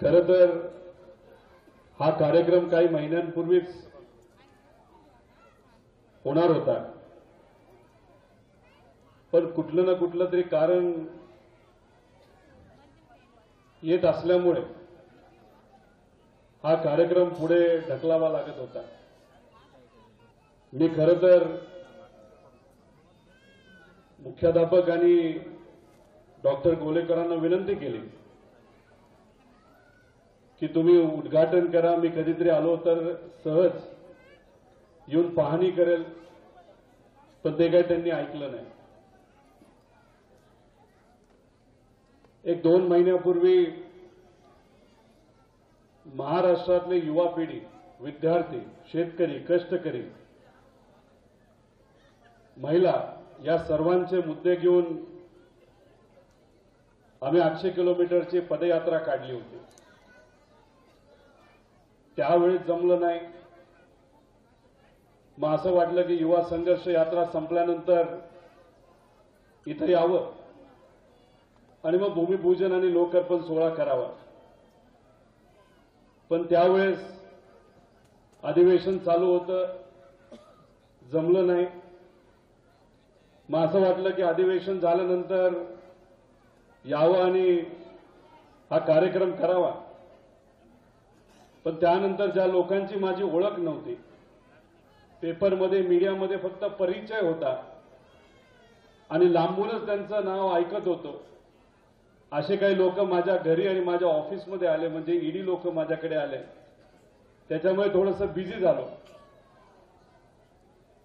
खरं तर हा कार्यक्रम काही महिन्यांपूर्वीच होणार होता, पण कुठलं ना कुठलं तरी कारण येत असल्यामुळे हा कार्यक्रम पुढे ढकलावा लागत होता। मी खरं तर मुख्याध्यापक आणि डॉक्टर गोलेकरांना विनंती केली की तुम्ही उद्घाटन करा, मी कधीतरी आलो तर सहज येऊन पाहणी करेल, पण ते काही त्यांनी ऐकलं नाही। एक 2 महिन्यापूर्वी महाराष्ट्रातले युवा पिढी, विद्यार्थी, शेतकरी, कष्टकरी, महिला या सर्वांचे मुद्दे घेऊन आम्ही 800 किलोमीटरची पदयात्रा काढली होती। त्यावेळेस जमलं नाही। मग असं वाटलं की युवा संघर्ष यात्रा संपल्यानंतर इथे यावं आणि मग भूमिपूजन आणि लोकार्पण सोहळा करावा, पण त्यावेळेस अधिवेशन चालू होतं, जमलं नाही। मग असं वाटलं की अधिवेशन झाल्यानंतर यावं आणि हा कार्यक्रम करावा, पण त्यानंतर ज्या लोकांची माझी ओळख नव्हती, पेपरमध्ये मीडियामध्ये फक्त परिचय होता आणि लांबूनच त्यांचं नाव ऐकत होतो, असे काही लोक माझ्या घरी आणि माझ्या ऑफिसमध्ये आले, म्हणजे ईडी लोक माझ्याकडे आले। त्याच्यामुळे थोडंसं बिझी झालो।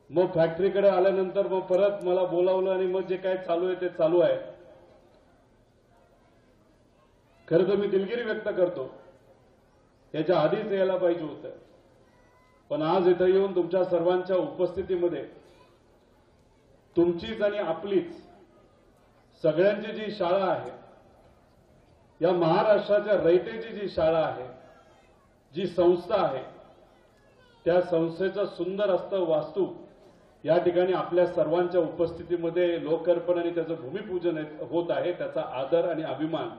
मग फॅक्टरीकडे आल्यानंतर मग परत मला बोलावलं आणि मग जे काय चालू आहे ते चालू आहे। खरं तर मी दिलगिरी व्यक्त करतो, याच्या आधीच यायला पाहिजे होतं, पण आज इथं येऊन तुमच्या सर्वांच्या उपस्थितीमध्ये तुमचीच आणि आपलीच सगळ्यांची जी शाळा आहे, या महाराष्ट्राच्या रयतेची जी शाळा आहे, जी संस्था आहे, त्या संस्थेचं सुंदर असतं वास्तू या ठिकाणी आपल्या सर्वांच्या उपस्थितीमध्ये लोकार्पण आणि त्याचं भूमिपूजन होत आहे। त्याचा आदर आणि अभिमान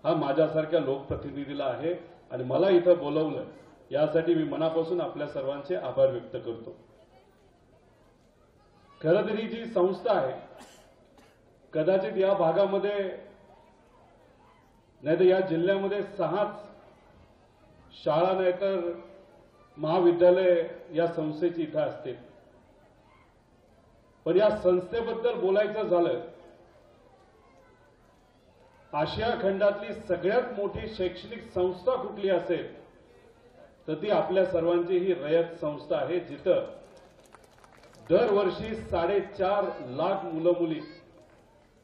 हा माझ्यासारख्या लोकप्रतिनिधीला आहे आणि मला इथं बोलवलं यासाठी मी मनापासून आपल्या सर्वांचे आभार व्यक्त करतो। खरं तर ही जी संस्था आहे, कदाचित या भागामध्ये नाही तर या जिल्ह्यामध्ये 6च शाळा नाही तर महाविद्यालय या संस्थेची इथं असते। पण या संस्थेबद्दल बोलायचं झालं, आशिया खंडातली सगळ्यात मोठी शैक्षणिक संस्था कुठली असेल तर ती आपल्या सर्वांची ही रयत संस्था आहे, जिथं दरवर्षी 4.5 लाख मुलं मुली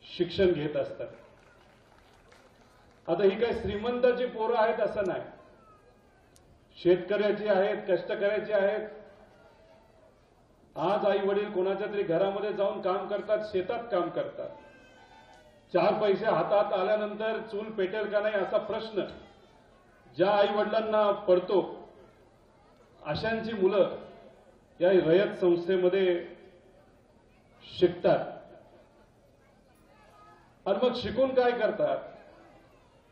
शिक्षण घेत असतात। आता ही काही श्रीमंताची पोरं आहेत असं नाही, शेतकऱ्याची आहेत, कष्टकऱ्याची आहेत। आज आई वडील कोणाच्या तरी घरामध्ये जाऊन काम करतात, शेतात काम करतात। 4 पैसे हातात आल्यानंतर चूल पेटेल का नाही असा प्रश्न ज्या आई वडिलांना पडतो, अशांची मुलं या रयत संस्थेमध्ये शिकतात। आणि मग शिकून काय करतात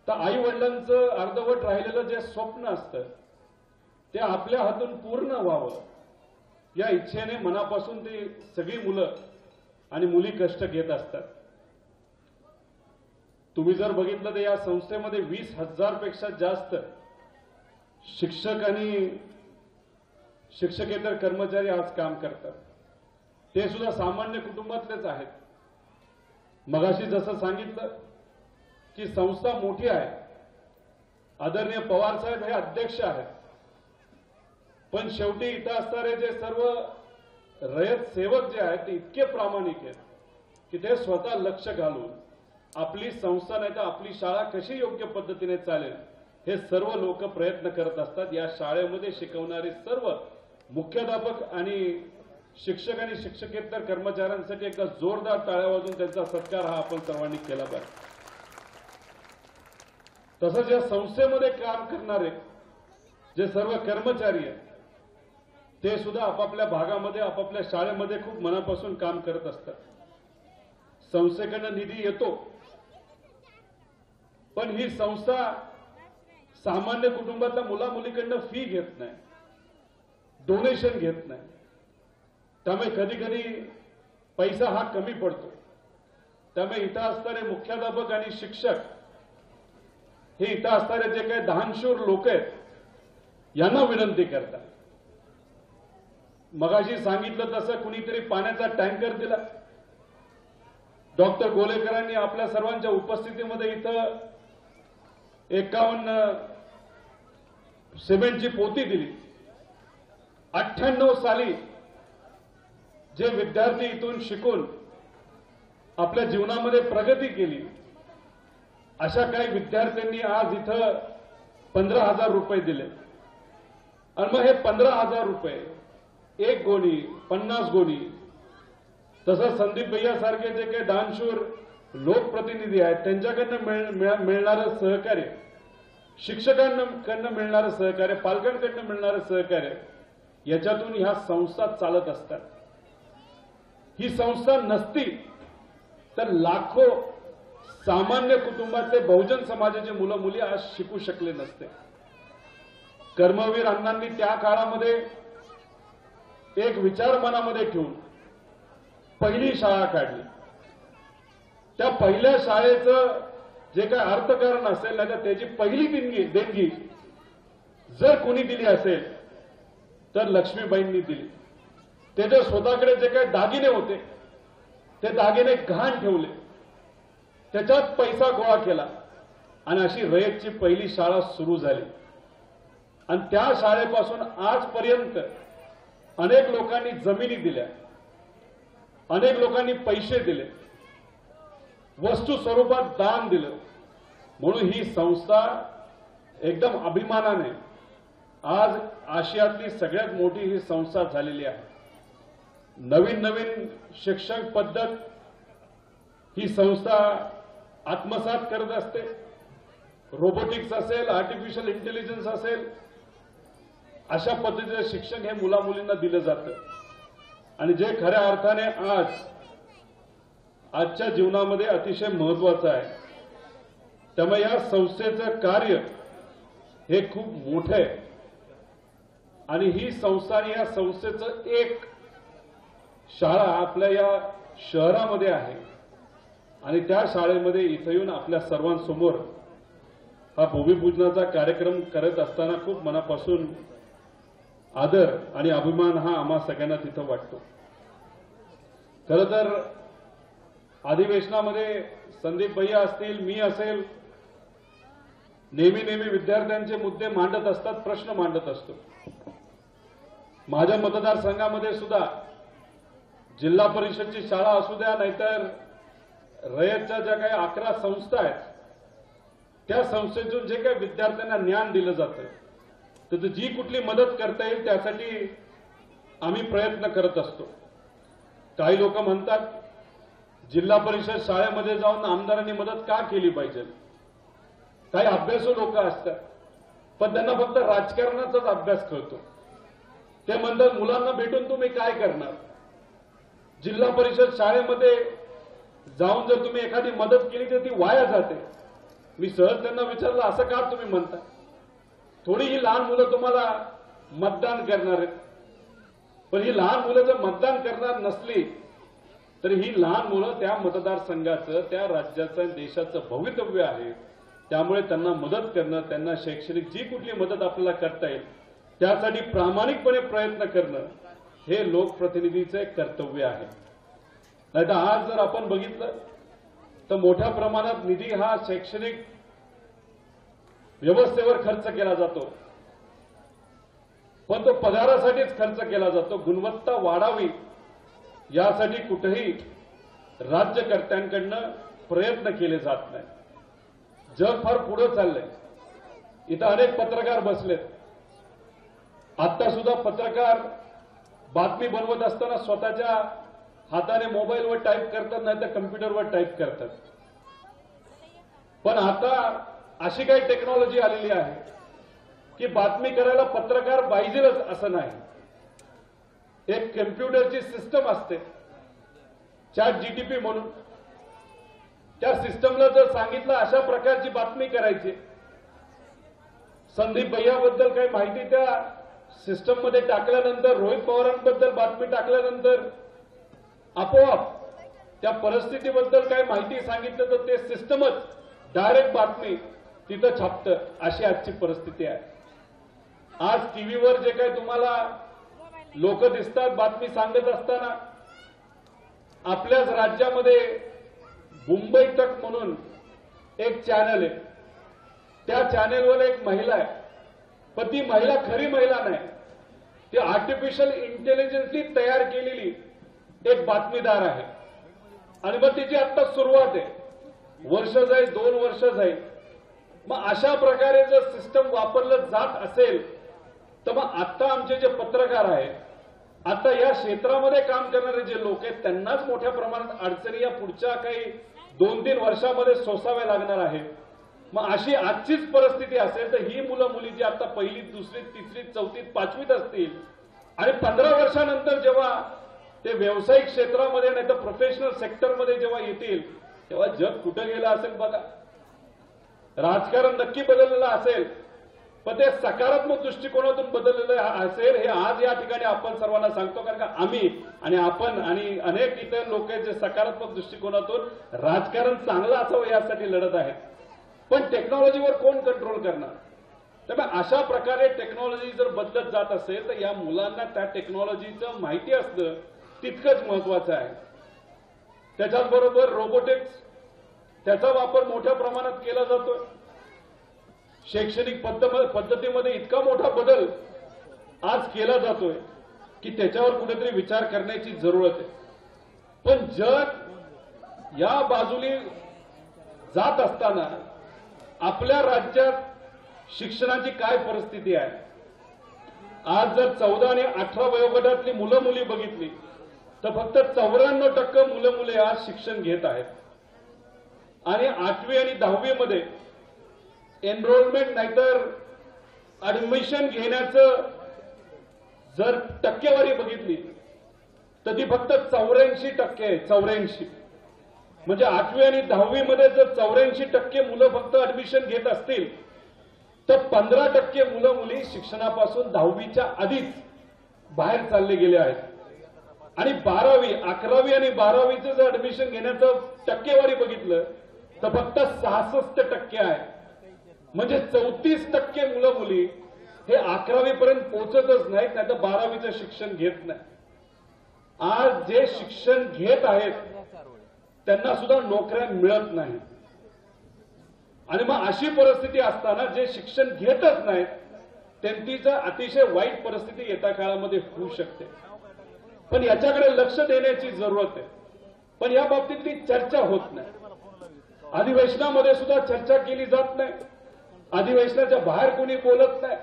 तर आई वडिलांचं अर्धवट राहिलेलं जे स्वप्न असतं ते आपल्या हातून पूर्ण व्हावं या इच्छेने मनापासून ती सगळी मुलं आणि मुली कष्ट घेत असतात। तुम्ही जर बघितलं तर या संस्थेमध्ये 20,000 पेक्षा जास्त शिक्षक आणि शिक्षकेतर कर्मचारी आज काम करतात। ते सुद्धा सामान्य कुटुंबातलेच आहेत। मगाशी जसं सांगितलं की संस्था मोठी आहे, आदरणीय पवार साहेब हे अध्यक्ष आहेत, पण शेवटी इथं असणारे जे सर्व रयत सेवक जे आहेत ते इतके प्रामाणिक आहेत की ते स्वतः लक्ष घालून आपली संस्था नाही तर आपली शाळा कशी योग्य पद्धतीने चालेल हे सर्व लोक प्रयत्न करत असतात। या शाळेमध्ये शिकवणारे सर्व मुख्याध्यापक आणि शिक्षक आणि शिक्षकेतर कर्मचाऱ्यांसाठी एकदा जोरदार टाळ्या वाजवून त्यांचा सत्कार हा आपण सर्वांनी केला पाहिजे। तसंच या संस्थेमध्ये काम करणारे जे सर्व कर्मचारी आहेत ते सुद्धा आपापल्या भागामध्ये आपापल्या शाळेमध्ये खूप मनापासून काम करत असतात। संस्थेकडून निधी येतो, पण ही संस्था सामान्य कुटुंबातल्या मुलामुलीकडनं फी घेत नाही, डोनेशन घेत नाही. त्यामुळे कधी कधी पैसा हा कमी पडतो. त्यामुळे इथं असणारे मुख्याध्यापक आणि शिक्षक हे इथं असणारे जे काही दानशूर लोक आहेत यांना विनंती करतात. मगाशी सांगितलं तसं कुणीतरी पाण्याचा टँकर दिला. डॉक्टर गोलेकरांनी आपल्या सर्वांच्या उपस्थितीमध्ये इथं 51 सिमेंटची पोती दिली. 98 साली जे विद्यार्थी इथून शिकून आपल्या जीवनामध्ये प्रगती केली अशा काही विद्यार्थ्यांनी आज इथं 15,000 रुपये दिले. आणि मग हे 15,000 रुपये 1 गोणी 50 गोणी, तसं संदीप भैया सारखे जे काही दानशूर लोकप्रतिनिधी आहेत त्यांच्याकडनं मिळणारं सहकार्य, शिक्षकांकडनं मिळणारं सहकार्य, पालकांकडनं मिळणारं सहकार्य, याच्यातून ह्या संस्था चालत असतात. ही संस्था नसती तर लाखो सामान्य कुटुंबातले बहुजन समाजाचे मुलं मुली आज शिकू शकले नसते. कर्मवीर अण्णांनी त्या काळामध्ये एक विचार मनामध्ये ठेवून पहिली शाळा काढली. त्या पहिल्या शाळेचं जे काय अर्थकारण असेल ना, त्याची पहिली देणगी जर कोणी दिली असेल तर लक्ष्मीबाईंनी दिली. त्याच्या स्वतःकडे जे काही दागिने होते ते दागिने गहाण ठेवले, त्याच्यात पैसा गोळा केला आणि अशी रयतची पहिली शाळा सुरू झाली. आणि त्या शाळेपासून आजपर्यंत अनेक लोकांनी जमिनी दिल्या, अनेक लोकांनी पैसे दिले, वस्तू स्वरूपात दान दिलं. म्हणून ही संस्था एकदम अभिमानाने आज आशियातली सगळ्यात मोठी ही संस्था झालेली आहे. नवीन नवीन शिक्षण पद्धत ही संस्था आत्मसात करत असते. रोबोटिक्स असेल, आर्टिफिशियल इंटेलिजन्स असेल, अशा पद्धतीचं शिक्षण हे मुलामुलींना दिलं जातं. आणि जे खऱ्या अर्थाने आजच्या जीवनामध्ये अतिशय महत्वाचं आहे. त्यामुळे या संस्थेचं कार्य हे खूप मोठं आहे. आणि ही संस्था आणि या संस्थेचं एक शाळा आपल्या या शहरामध्ये आहे. आणि त्या शाळेमध्ये इथं येऊन आपल्या सर्वांसमोर हा भूमिपूजनाचा कार्यक्रम करत असताना खूप मनापासून आदर आणि अभिमान हा आम्हा सगळ्यांना तिथं वाटतो. खरं तर अधिवेशनामध्ये संदीप भैया असतील, मी असेल, नेहमी विद्यार्थ्यांचे मुद्दे मांडत असतात, प्रश्न मांडत असतो. माझ्या मतदारसंघामध्ये सुद्धा जिल्हा परिषदची शाळा असू द्या, नाहीतर रयतच्या ज्या काही 11 संस्था आहेत त्या संस्थेतून जे काही विद्यार्थ्यांना ज्ञान दिलं जातं, तर जी कुठली मदत करता येईल त्यासाठी आम्ही प्रयत्न करत असतो. काही लोक म्हणतात जिल्हा परिषद शाळेमध्ये जाऊन आमदारांनी मदत का केली पाहिजे. काही अभ्यासू लोक असतात पण त्यांना फक्त राजकारणाचाच अभ्यास कळतो. ते म्हणतात मुलांना भेटून तुम्ही काय करणार. जिल्हा परिषद शाळेमध्ये जाऊन जर तुम्ही एखादी मदत केली तर ती वाया जाते. मी सहज त्यांना विचारलं असं का तुम्ही म्हणता. थोडी ही लहान मुलं तुम्हाला मतदान करणार आहेत, पण ही लहान मुलं जर मतदान करणार नसली तर ही लहान मुलं त्या मतदारसंघाचं, त्या राज्याचं, देशाचं भवितव्य आहे. त्यामुळे त्यांना मदत करणं, त्यांना शैक्षणिक जी कुठली मदत आपल्याला करता येईल त्यासाठी प्रामाणिकपणे प्रयत्न करणं हे लोकप्रतिनिधीचं एक कर्तव्य आहे. नाहीतर आज जर आपण बघितलं तर मोठ्या प्रमाणात निधी हा शैक्षणिक व्यवस्थेवर खर्च केला जातो, पण तो पगारासाठीच खर्च केला जातो. गुणवत्ता वाढावी यासाठी कुठेही राज्यकर्त्यांकडनं प्रयत्न केले जात नाही. जग फार पुढे चाललंय. इथं अनेक पत्रकार बसलेत. आता सुद्धा पत्रकार बातमी बनवत असताना स्वतःच्या हाताने मोबाईलवर टाईप करतात, नाही तर कम्प्युटरवर टाईप करतात. पण आता अशी काही टेक्नॉलॉजी आलेली आहे की बातमी करायला पत्रकार पाहिजेच असं नाही. एक कम्प्युटरची सिस्टम असते चॅट जीटीपी म्हणून. त्या सिस्टमला जर सांगितलं अशा प्रकारची बातमी करायची संदीप भैयाबद्दल काही माहिती त्या सिस्टम मध्ये टाकल्यानंतर, रोहित पवारांबद्दल बातमी टाकल्यानंतर आपोआप त्या परिस्थितीबद्दल काही माहिती सांगितलं तर ते सिस्टमच डायरेक्ट बातमी तिथं छापतं. अशी आजची परिस्थिती आहे. आज टीव्हीवर जे काही तुम्हाला लोक दिसतात बातमी सांगत असताना, आपल्याच राज्यामध्ये मुंबई तक म्हणून एक चॅनल आहे. त्या चॅनलवर एक महिला आहे, पण ती महिला खरी महिला नाही, ती आर्टिफिशियल इंटेलिजन्सनी तयार केलेली एक बातमीदार आहे. आणि मग तिची आता सुरुवात आहे. वर्ष जाईल, 2 वर्ष जाईल. मग अशा प्रकारे जर सिस्टम वापरलं जात असेल तर मग आता आमचे जे पत्रकार आहेत, आता या क्षेत्रामध्ये काम करणारे जे लोक आहेत, त्यांनाच मोठ्या प्रमाणात अडचणी या पुढच्या काही 2-3 वर्षामध्ये सोसाव्या लागणार आहेत. मग अशी आजचीच परिस्थिती असेल तर ही मुलं मुली जी आता 1ली, 2री, 3री, 4थी, 5वीत असतील आणि 15 वर्षानंतर जेव्हा ते व्यावसायिक क्षेत्रामध्ये नाही तर प्रोफेशनल सेक्टरमध्ये जेव्हा येतील तेव्हा जग कुठं गेलं असेल बघा. राजकारण नक्की बदललेलं असेल, पण ते सकारात्मक दृष्टिकोनातून बदललेलं असेल हे आज या ठिकाणी आपण सर्वांना सांगतो. कारण का आम्ही आणि आपण आणि अनेक इतर लोक जे सकारात्मक दृष्टिकोनातून राजकारण चांगलं असावं यासाठी लढत आहेत. पण टेक्नॉलॉजीवर कोण कंट्रोल करणार? त्यामुळे अशा प्रकारे टेक्नॉलॉजी जर बदलत जात असेल तर या मुलांना त्या टेक्नॉलॉजीचं माहिती असणं तितकंच महत्वाचं आहे. त्याच्याचबरोबर रोबोटिक्स, त्याचा वापर मोठ्या प्रमाणात केला जातो. शैक्षणिक पद्धतीमध्ये इतका मोठा बदल आज केला जातोय की त्याच्यावर कुठेतरी विचार करण्याची जरूरत आहे. पण जग या बाजूने जात असताना आपल्या राज्यात शिक्षणाची काय परिस्थिती आहे? आज जर 14 आणि 18 वयोगटातली मुलं मुली बघितली तर फक्त 94% मुलं मुले आज शिक्षण घेत आहेत. आणि 8वी आणि 10वी मध्ये एनरोलमेंट नाहीतर ऍडमिशन घेण्याचं जर टक्केवारी बघितली तर ती फक्त 84% आहे. 84 म्हणजे 8वी आणि 10वी मध्ये जर 84% मुलं फक्त ऍडमिशन घेत असतील तर 15% मुलं मुली शिक्षणापासून 10वीच्या आधीच बाहेर चालले गेले आहेत. आणि 12वी, 11वी आणि 12वीचं जर ऍडमिशन घेण्याचं टक्केवारी बघितलं तर फक्त 66% आहे. म्हणजे 34% मुलं मुली हे 11वी पर्यंत पोहोचतच नाहीत, नाही तर 12वीचं शिक्षण घेत नाही. आज जे शिक्षण घेत आहेत त्यांना सुद्धा नोकऱ्या मिळत नाही. आणि मग अशी परिस्थिती असताना जे शिक्षण घेतच नाहीत त्यांची अतिशय वाईट परिस्थिती येत्या काळामध्ये होऊ शकते. पण याच्याकडे लक्ष देण्याची जरूरत आहे. पण या बाबतीतली चर्चा होत नाही. अधिवेशनामध्ये सुद्धा चर्चा केली जात नाही. अधिवेशनाच्या बाहेर कोणी बोलत नाही.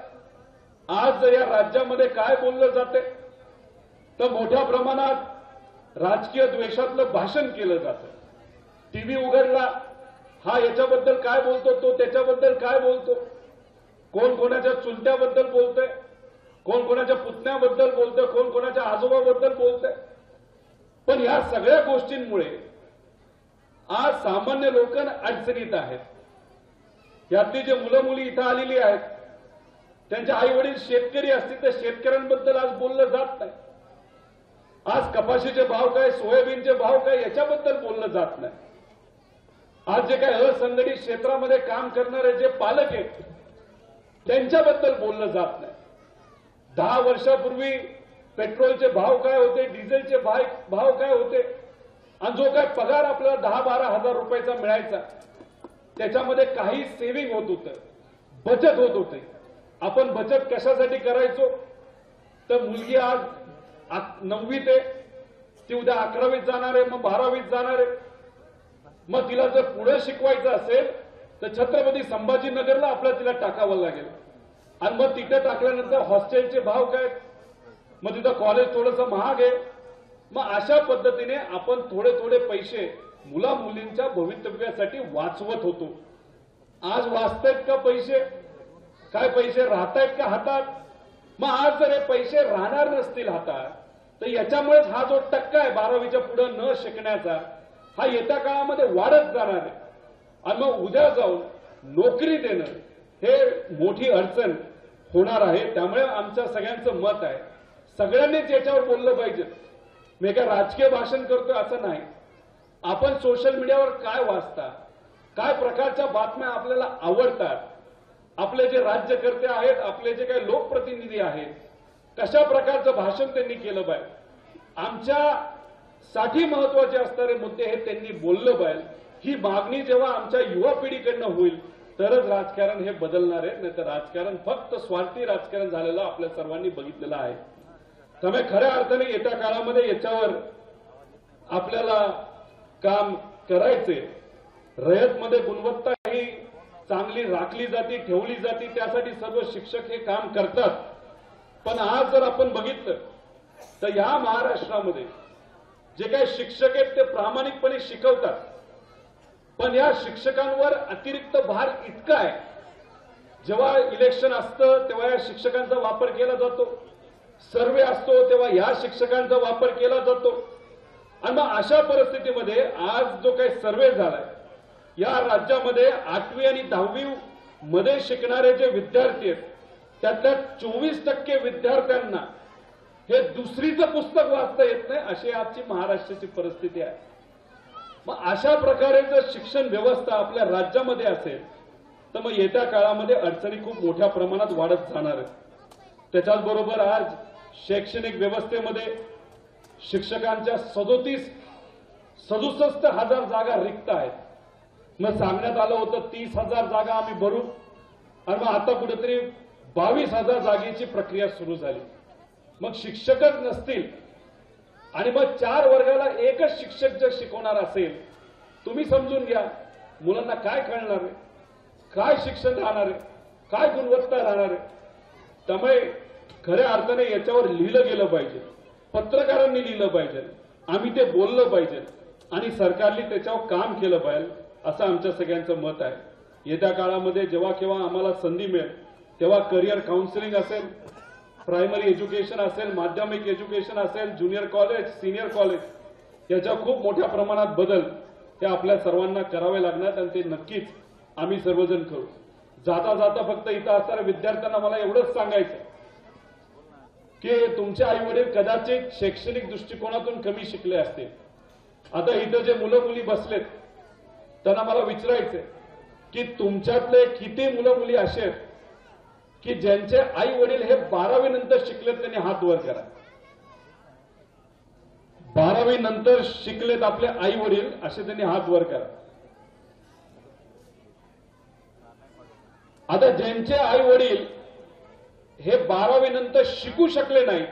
आज या राज्यामध्ये काय बोललं जाते तर मोठ्या प्रमाणात राजकीय द्वेषातलं भाषण केलं जातं. टीव्ही उघडला, हा याच्याबद्दल काय बोलतो, तो त्याच्याबद्दल काय बोलतो, कोण कोणाच्या चुलत्याबद्दल बोलतोय, कोण कोणाच्या पुतण्याबद्दल बोलतोय, कोण कोणाच्या आजोबाबद्दल बोलतोय. पण या सगळ्या गोष्टींमुळे आज सामान्य लोक अडचणीत आहेत. यातली जे मुलं मुली इथं आलेली आहेत त्यांचे आई वडील शेतकरी असतील तर शेतकऱ्यांबद्दल आज बोललं जात नाही. आज कपाशीचे भाव काय, सोयाबीनचे भाव काय याच्याबद्दल बोललं जात नाही. आज जे काही असंघटित क्षेत्रामध्ये काम करणारे जे पालक आहेत त्यांच्याबद्दल बोललं जात नाही. 10 वर्षापूर्वी पेट्रोलचे भाव काय होते, डिझेलचे भाव काय होते आणि जो काय पगार आपल्याला 10-12 हजार रुपयाचा मिळायचा त्याच्यामध्ये काही सेव्हिंग होत होतं, बचत होत होते. आपण बचत कशासाठी करायचो तर मुलगी आज 9वीत आहे, ती उद्या 11वीत जाणार आहे, मग 12वीत जाणार आहे. मग तिला जर पुढे शिकवायचं असेल तर छत्रपती संभाजीनगरला आपल्याला तिला टाकावं लागेल. आणि मग तिथं टाकल्यानंतर हॉस्टेलचे भाव काय, मग तिथं कॉलेज थोडंसं महाग आहे. मग अशा पद्धतीने आपण थोडे थोडे पैसे मुला मुलींच्या भवितव्यासाठी वाचवत होतो. आज वाचतायत का पैसे? काय पैसे राहतायत का हातात? मग आज जर हे पैसे राहणार नसतील हातात तर याच्यामुळेच हा जो टक्का आहे 12वीच्या पुढे न शिकण्याचा हा येत्या काळामध्ये वाढत जाणार आहे. आणि मग उद्या जाऊन नोकरी देणं हे मोठी अडचण होणार आहे. त्यामुळे आमच्या सगळ्यांचं मत आहे, सगळ्यांनीच याच्यावर बोललं पाहिजे. मी काय राजकीय भाषण करतोय असं नाही. आपण सोशल मीडियावर काय वाचता, काय प्रकारच्या बातम्या आपल्याला आवडतात, आपले जे राज्यकर्ते आहेत, आपले जे काही लोकप्रतिनिधी आहेत, कशा प्रकारचं भाषण त्यांनी केलं पाहिजे, आमच्यासाठी महत्वाचे असणारे मुद्दे हे त्यांनी बोललं पाहिजे. ही मागणी जेव्हा आमच्या युवा पिढीकडनं होईल तरच राजकारण हे बदलणार आहे. नाही तर राजकारण फक्त स्वार्थी राजकारण झालेलं आपल्या सर्वांनी बघितलेलं आहे. त्यामुळे खऱ्या अर्थाने येत्या काळामध्ये याच्यावर आपल्याला काम करायचे. रयतमध्ये गुणवत्ता ही चांगली राखली जाते, ठेवली जाते, त्यासाठी सर्व शिक्षक हे काम करतात. पण आज जर आपण बघितलं तर या महाराष्ट्रामध्ये जे काही शिक्षक आहेत ते प्रामाणिकपणे शिकवतात, पण या शिक्षकांवर अतिरिक्त भार इतका आहे. जेव्हा इलेक्शन असतं तेव्हा या शिक्षकांचा वापर केला जातो, सर्वे असतो तेव्हा या शिक्षकांचा वापर केला जातो. आणि मग अशा परिस्थितीमध्ये आज जो काही सर्वे झालाय, या राज्यामध्ये 8वी आणि 10वी मध्ये शिकणारे जे विद्यार्थी आहेत त्यातल्या 24% विद्यार्थ्यांना हे दुसरीचं पुस्तक वाचता येत नाही, अशी आजची महाराष्ट्राची परिस्थिती आहे. मग अशा प्रकारे जर शिक्षण व्यवस्था आपल्या राज्यामध्ये असेल तर मग येत्या काळामध्ये अडचणी खूप मोठ्या प्रमाणात वाढत जाणार आहेत. त्याच्याच बरोबर आज शैक्षणिक व्यवस्थेमध्ये शिक्षकांच्या 67,000 जागा रिक्त आहेत. मग सांगण्यात आलं होतं 30,000 जागा आम्ही भरू, आणि मग आता कुठेतरी 22,000 जागेची प्रक्रिया सुरू झाली. मग शिक्षकच नसतील आणि मग 4 वर्गाला एकच शिक्षक जर शिकवणार असेल, तुम्ही समजून घ्या मुलांना काय कळणार आहे, काय शिक्षण राहणार आहे, काय गुणवत्ता राहणार आहे. त्यामुळे खऱ्या अर्थाने याच्यावर लिहिलं गेलं पाहिजे, पत्रकारांनी लिहिलं पाहिजे, आम्ही ते बोललं पाहिजे आणि सरकारने त्याच्यावर काम केलं पाहिजे, असं आमच्या सगळ्यांचं मत आहे. येत्या काळामध्ये जेव्हा केव्हा आम्हाला संधी मिळेल तेव्हा करिअर काउन्सिलिंग असेल, प्रायमरी एज्युकेशन असेल, माध्यमिक एज्युकेशन असेल, ज्युनियर कॉलेज, सिनियर कॉलेज, याच्या खूप मोठ्या प्रमाणात बदल हे आपल्या सर्वांना करावे लागणार आणि ते नक्कीच आम्ही सर्वजण करू. जाता जाता फक्त इथं असणाऱ्या विद्यार्थ्यांना मला एवढंच सांगायचं की तुमचे आई वडील कदाचित शैक्षणिक दृष्टिकोनातून कमी शिकले असतील. आता इथं जे मुलं मुली बसलेत त्यांना मला विचारायचंय की तुमच्यातले किती मुलं मुली असे आहेत की ज्यांचे आई वडील हे 12वी नंतर शिकलेत, त्यांनी हात वर करा. 12वी नंतर शिकलेत आपले आई वडील, असे त्यांनी हात वर करा. आता ज्यांचे आई वडील हे 12वी नंतर शिकू शकले नाही,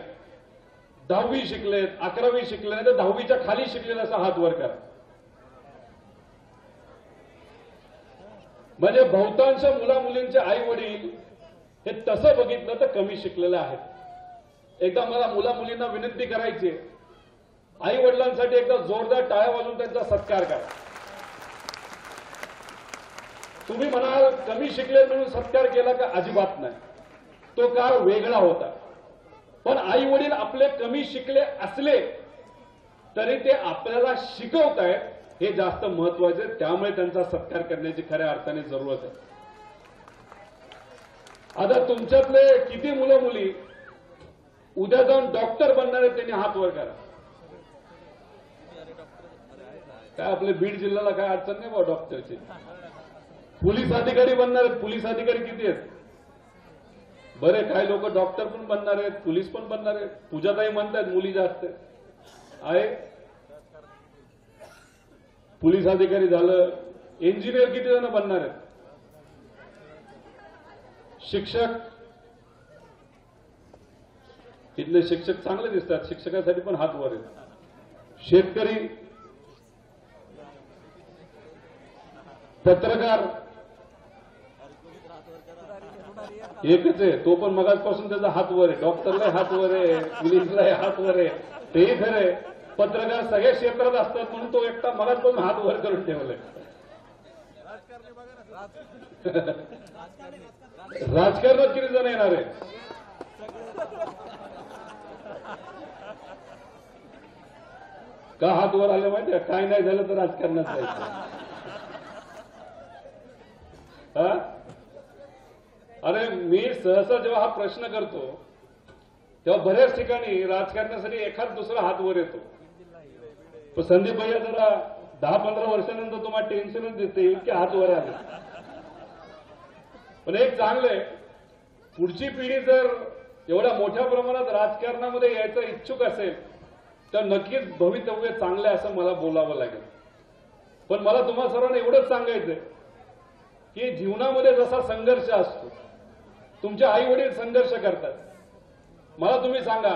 10वी शिकलेत, 11वी शिकले नाही, तर 10वीच्या खाली शिकलेत असा हात वर करा. म्हणजे बहुतांश मुला मुलींचे आई वडील हे तसं बघितलं तर कमी शिकलेले आहेत. एकदा मला मुला मुलींना विनंती करायची, आई वडिलांसाठी एकदा जोरदार टाळ्या वाजवून त्यांचा सत्कार करा. तुम्ही म्हणाल कमी शिकले म्हणून सत्कार केला का? अजिबात नाही, तो काळ वेगळा होता. पण आई वडील आपले कमी शिकले असले तरी ते आपल्याला शिकवतायत हे जास्त महत्वाचे, त्यामुळे त्यांचा सत्कार करण्याची खऱ्या अर्थाने जरूरत आहे. आता तुमच्यातले किती मुलं मुली उद्या जाऊन डॉक्टर बनणार आहेत, त्यांनी हात वर करा. काय आपले बीड जिल्ह्याला काय अडचण नाही बा डॉक्टरची. पोलीस अधिकारी बनणार आहेत, पोलीस अधिकारी किती आहेत? बरे काही लोक डॉक्टर पण बनणार आहेत, पोलीस पण बनणार आहेत. पूजाताई म्हणतात मुली जास्त आहे. पोलीस अधिकारी झालं, इंजिनियर किती जण बनणार आहेत? शिक्षक, इथले शिक्षक चांगले दिसतात, शिक्षकासाठी पण हात वर आहेत. शेतकरी, पत्रकार एकच आहे, तो पण मगाचपासून त्याचा हात वर आहे. डॉक्टरला हात वर आहे, पोलीसला हात वर आहे, तेही खरंय. पत्रकार सगळ्या क्षेत्रात असतात म्हणून तो एकटा मगाचपासून हात वर करून ठेवलाय. राजकारणात किती जण येणार आहे? का हात वर आले माहिती आहे? काय नाही झालं तर राजकारणात जायचं. अरे मी सहसा जेव्हा हा प्रश्न करतो तेव्हा बऱ्याच ठिकाणी राजकारणासाठी एखाद दुसरा हात वर येतो. पण संदीप भैया जरा 10-15 वर्षानंतर तुम्हाला टेन्शनच दिसते इतके हात वर आले. पण एक चांगलंय, पुढची पिढी जर एवढ्या मोठ्या प्रमाणात राजकारणामध्ये यायचं इच्छुक असेल तर नक्कीच भवितव्य चांगलं आहे असं मला बोलावं लागेल. पण मला तुम्हा सर्वांना एवढंच सांगायचंय की जीवनामध्ये जसा संघर्ष असतो, तुमचे आई वडील संघर्ष करतात. मला तुम्ही सांगा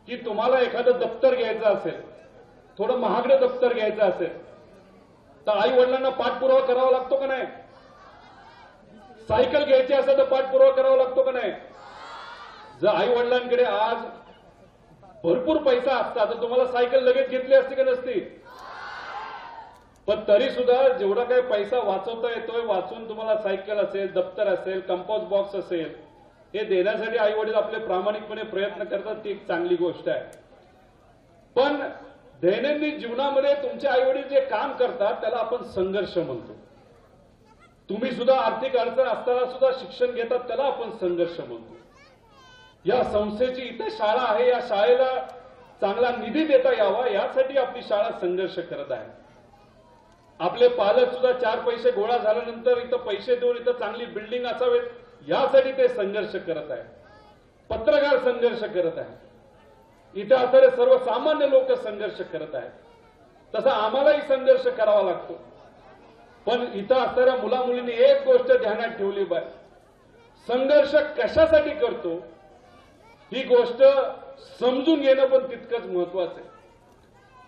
की तुम्हाला एखादं दप्तर घ्यायचं असेल, थोडं महागडं दप्तर घ्यायचं असेल तर आई वडिलांना पाठपुरावा करावा लागतो का नाही? सायकल घ्यायची असेल तर पाठपुरावा करावा लागतो का नाही? जर आई वडिलांकडे आज भरपूर पैसा असता तर तुम्हाला सायकल लगेच घेतली असती का नसती? पण तरी सुद्धा जेवढा काही पैसा वाचवता येतोय, वाचून तुम्हाला सायकल असेल, दप्तर असेल, कंपास बॉक्स असेल, हे देण्यासाठी आई वडील आपले प्रामाणिकपणे प्रयत्न करतात. ती एक चांगली गोष्ट आहे. पण दैनंदिन जीवनामध्ये तुमचे आई वडील जे काम करतात त्याला आपण संघर्ष म्हणतो. तुम्ही सुद्धा आर्थिक अडचण असताना सुद्धा शिक्षण घेतात त्याला आपण संघर्ष म्हणतो. या संस्थेची इथे शाळा आहे, या शाळेला चांगला निधी देता यावा यासाठी आपली शाळा संघर्ष करत आहे. आपले पालक सुद्धा 4 पैसे गोळा झाल्यानंतर इथं पैसे देऊन इथं चांगली बिल्डिंग असावेत यासाठी ते संघर्ष करत आहे. पत्रकार संघर्ष करत आहे. इथे असणारे सर्वसामान्य लोक संघर्ष करत आहेत. तसा आम्हालाही संघर्ष करावा लागतो. पण इथं असणाऱ्या मुला मुलींनी एक गोष्ट ध्यानात ठेवली पाहिजे, संघर्ष कशासाठी करतो ही गोष्ट समजून घेणं पण तितकंच महत्वाचं आहे.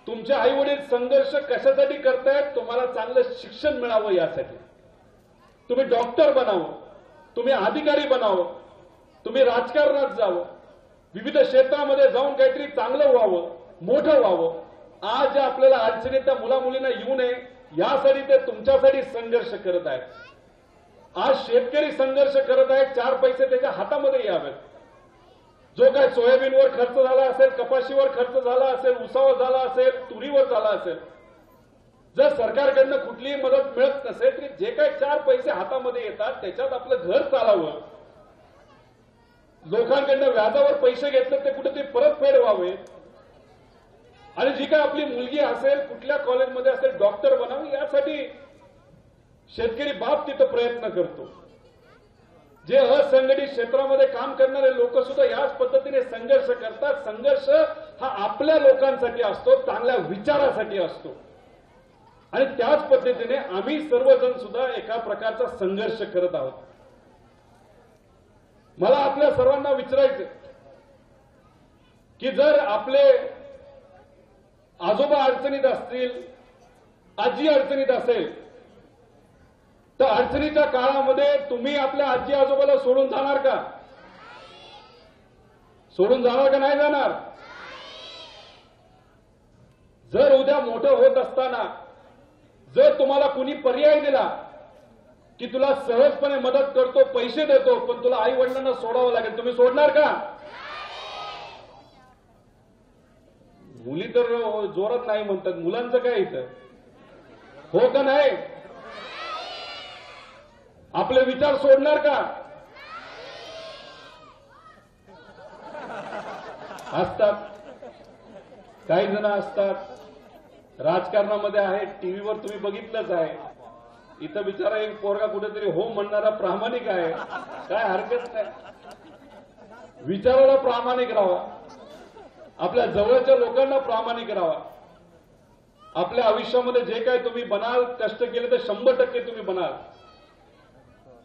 तुमचे आई वडील संघर्ष कशासाठी करतायत? तुम्हाला चांगलं शिक्षण मिळावं यासाठी. तुम्ही डॉक्टर बनावं, तुम्ही अधिकारी बनावं, तुम्ही राजकारणात जावं, विविध क्षेत्रामध्ये जाऊन काहीतरी चांगलं व्हावं, मोठं व्हावं. आज ज्या आपल्याला अडचणी त्या मुला मुलींना येऊ नये यासाठी ते तुमच्यासाठी संघर्ष करत आहेत. आज शेतकरी संघर्ष करत आहेत, 4 पैसे त्याच्या हातामध्ये यावेत. जो काय सोयाबीनवर खर्च झाला असेल, कपाशीवर खर्च झाला असेल, उसावर झाला असेल, तुरीवर झाला असेल, जर सरकारकडनं कुठलीही मदत मिळत नसेल तरी जे काही 4 पैसे हातामध्ये येतात त्याच्यात आपलं घर चालावं, लोकांकडनं व्याजावर पैसे घेतले ते कुठेतरी परतफेड व्हावे, आणि जी काय आपली मुलगी असेल कुठल्या कॉलेजमध्ये असेल डॉक्टर बनावी यासाठी शेतकरी बाप तिथं प्रयत्न करतो. जे असंघटित क्षेत्रामध्ये काम करणारे लोक सुद्धा याच पद्धतीने संघर्ष करतात. संघर्ष हा आपल्या लोकांसाठी असतो, चांगल्या विचारासाठी असतो. आणि त्याच पद्धतीने आम्ही सर्वजण सुद्धा एका प्रकारचा संघर्ष करत आहोत. मला आपल्या सर्वांना विचारायचं की जर आपले आजोबा अडचणीत असतील, आजी अडचणीत असेल, तर अडचणीच्या काळामध्ये तुम्ही आपल्या आजी आजोबाला सोडून जाणार का? सोडून जाणार का नाही जाणार? जर उद्या मोठं होत असताना जर तुम्हाला कुणी पर्याय दिला की तुला सहजपणे मदत करतो, पैसे देतो, पण तुला आई वडिलांना सोडावं लागेल, तुम्ही सोडणार का? मुली तर जोरात नाही म्हणतात, मुलांचं काय इथं? हो का नाही? आपले विचार सोडणार का? असतात काही जण असतात राजकारणामध्ये आहेत, टीव्हीवर तुम्ही बघितलंच आहे. इथं बिचारा एक पोरगा कुठेतरी हो म्हणणारा प्रामाणिक आहे, काय हरकत नाही. विचाराला प्रामाणिक राहावा, आपल्या जवळच्या लोकांना प्रामाणिक राहावा. आपल्या आयुष्यामध्ये जे काही तुम्ही बनाल, कष्ट केले तर 100% तुम्ही बनाल,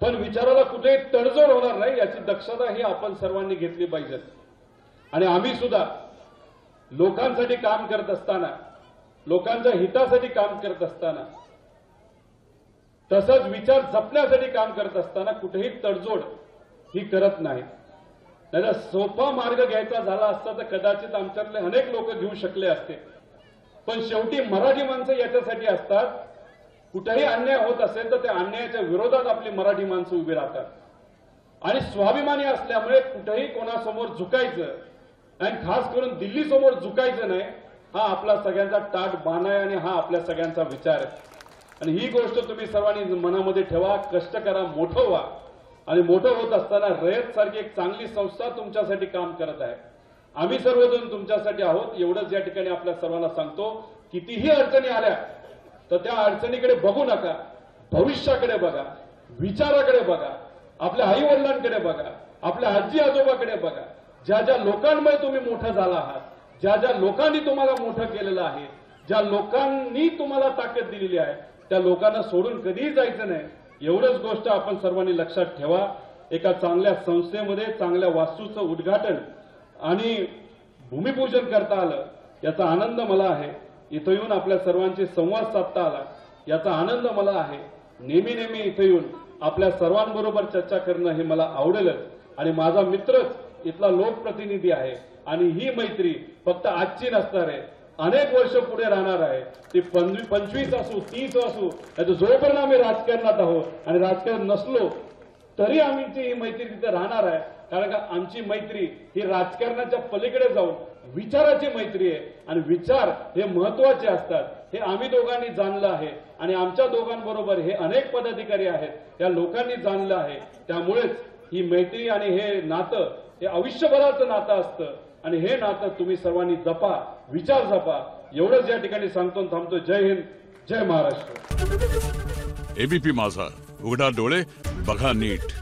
पण विचाराला कुठेही तडजोड होणार नाही याची दक्षता ही आपण सर्वांनी घेतली पाहिजे. आणि आम्ही सुद्धा लोकांसाठी काम करत असताना, लोकांच्या हितासाठी काम करत असताना, तसंच विचार जपण्यासाठी काम करत असताना कुठेही तडजोड ही करत नाही. त्याचा सोपा मार्ग घ्यायचा झाला असता तर कदाचित आमच्यातले अनेक लोक घेऊ शकले असते. पण शेवटी मराठी माणसं याच्यासाठी असतात, कुठेही अन्याय होत असेल तर त्या अन्यायाच्या विरोधात आपली मराठी माणसं उभी राहतात. आणि स्वाभिमानी असल्यामुळे कुठेही कोणासमोर झुकायचं आणि खास करून दिल्ली समोर झुकायचं नाही, हा आपला सगळ्यांचा ताठ बाण आहे आणि हा आपल्या सगळ्यांचा विचार आहे. आणि ही गोष्ट तुम्ही सर्वांनी मनामध्ये ठेवा, कष्ट करा, मोठं व्हा. आणि मोठं होत असताना रयत सारखी एक चांगली संस्था तुमच्यासाठी काम करत आहे. आम्ही सर्वजण तुमच्यासाठी आहोत एवढंच या ठिकाणी आपल्या सर्वांना सांगतो. कितीही अडचणी आल्या तर त्या अडचणीकडे बघू नका, भविष्याकडे बघा, विचाराकडे बघा, आपल्या आई वडिलांकडे बघा, आपल्या आजी आजोबाकडे बघा. ज्या ज्या लोकांमुळे तुम्ही मोठं झाला आहात, ज्या ज्या लोकांनी तुम्हाला मोठं केलेलं आहे, ज्या लोकांनी तुम्हाला ताकद दिलेली आहे, त्या लोकांना सोडून कधीही जायचं नाही. एवढंच गोष्ट आपण सर्वांनी लक्षात ठेवा. एका चांगल्या संस्थेमध्ये चांगल्या वास्तूचं उद्घाटन आणि भूमिपूजन करता आलं याचा आनंद मला आहे. इथं येऊन आपल्या सर्वांशी संवाद साधता आला याचा आनंद मला आहे. नेहमी नेहमी इथं येऊन आपल्या सर्वांबरोबर चर्चा करणं हे मला आवडेलच. आणि माझा मित्रच इथला लोकप्रतिनिधी आहे आणि ही मैत्री फक्त आजची नसणार आहे, अनेक वर्ष पुढे राहणार आहे. ती 25 असू 30 असू, जोपर्यंत आम्ही राजकारणात आहोत आणि राजकारण नसलो तरी आमची ही मैत्री तिथे राहणार आहे. कारण का आमची मैत्री ही राजकारणाच्या पलीकडे जाऊन विचाराची मैत्री आहे आणि विचार हे महत्वाचे असतात. हे आम्ही दोघांनी जाणलं आहे आणि आमच्या दोघांबरोबर हे अनेक पदाधिकारी आहेत, त्या लोकांनी जाणलं आहे. त्यामुळेच ही मैत्री आणि हे नातं हे आयुष्यभराचं नातं असतं आणि हे नातं तुम्ही सर्वांनी जपा, विचार जपा. एवढंच या ठिकाणी सांगतो आणि थांबतो. जय हिंद, जय महाराष्ट्र. एबीपी माझा, उघडा डोळे बघा नीट.